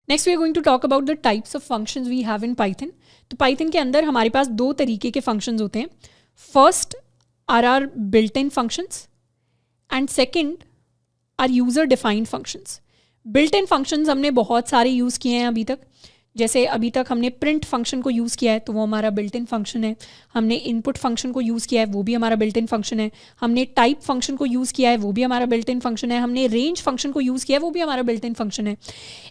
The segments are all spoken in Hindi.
Next we are going to talk about the types of functions we have in Python. तो पाइथन के अंदर हमारे पास दो तरीके के फंक्शंस होते हैं। First are built in functions and second are user defined functions. Built in functions हमने बहुत सारे यूज़ किए हैं अभी तक। जैसे अभी तक हमने प्रिंट फंक्शन को यूज़ किया है तो वो हमारा बिल्ट इन फंक्शन है। हमने इनपुट फंक्शन को यूज़ किया है, वो भी हमारा बिल्ट इन फंक्शन है। हमने टाइप फंक्शन को यूज़ किया है, वो भी हमारा बिल्ट इन फंक्शन है। हमने रेंज फंक्शन को यूज़ किया है, वो भी हमारा बिल्ट इन फंक्शन है।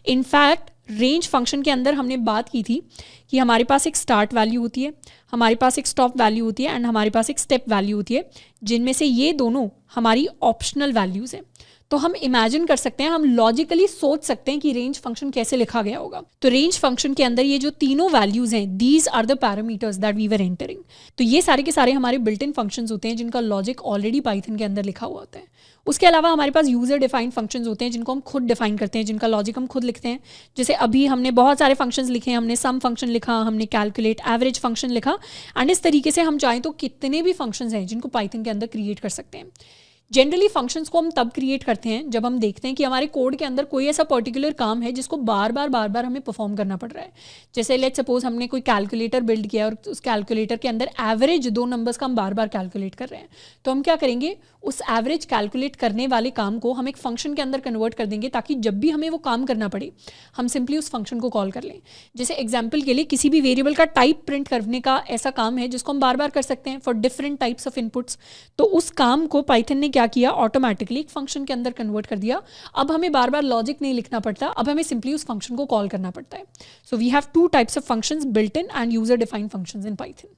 इनफैक्ट रेंज फंक्शन के अंदर हमने बात की थी कि हमारे पास एक स्टार्ट वैल्यू होती है, हमारे पास एक स्टॉप वैल्यू होती है एंड हमारे पास एक स्टेप वैल्यू होती है, जिनमें से ये दोनों हमारी ऑप्शनल वैल्यूज़ हैं। तो हम इमेजिन कर सकते हैं, हम लॉजिकली सोच सकते हैं कि रेंज फंक्शन कैसे लिखा गया होगा। तो रेंज फंक्शन के अंदर ये जो तीनों वैल्यूज़ हैं, these are the parameters that we were entering. तो ये सारे के सारे हमारे बिल्ट इन फंक्शंस होते हैं जिनका लॉजिक ऑलरेडी पाइथन के अंदर लिखा हुआ होता है। उसके अलावा हमारे पास यूज़र डिफाइंड फंक्शंस होते हैं जिनको हम खुद डिफाइन करते हैं, जिनका लॉजिक हम खुद लिखते हैं। जैसे अभी हमने बहुत सारे फंक्शंस लिखे हैं, हमने सम फंक्शन लिखा, हमने कैलकुलेट एवरेज फंक्शन लिखा एंड इस तरीके से हम चाहें तो कितने भी फंक्शंस हैं जिनको पाइथन के अंदर क्रिएट कर सकते हैं। जनरली फंक्शंस को हम तब क्रिएट करते हैं जब हम देखते हैं कि हमारे कोड के अंदर कोई ऐसा पर्टिकुलर काम है जिसको बार बार हमें परफॉर्म करना पड़ रहा है। जैसे लेट्स सपोज हमने कोई कैलकुलेटर बिल्ड किया और उस कैलकुलेटर के अंदर एवरेज 2 नंबर्स का हम बार बार कैलकुलेट कर रहे हैं, तो हम क्या करेंगे, उस एवरेज कैलकुलेट करने वाले काम को हम एक फंक्शन के अंदर कन्वर्ट कर देंगे ताकि जब भी हमें वो काम करना पड़े हम सिंपली उस फंक्शन को कॉल कर लें। जैसे एग्जाम्पल के लिए किसी भी वेरिएबल का टाइप प्रिंट करने का ऐसा काम है जिसको हम बार बार कर सकते हैं for different types of inputs. तो उस काम को पाइथन ने क्या किया, ऑटोमेटिकली एक फंक्शन के अंदर कन्वर्ट कर दिया। अब हमें बार बार लॉजिक नहीं लिखना पड़ता, अब हमें सिंपली उस फंक्शन को कॉल करना पड़ता है। So we have 2 types of functions, built in and user defined functions in Python.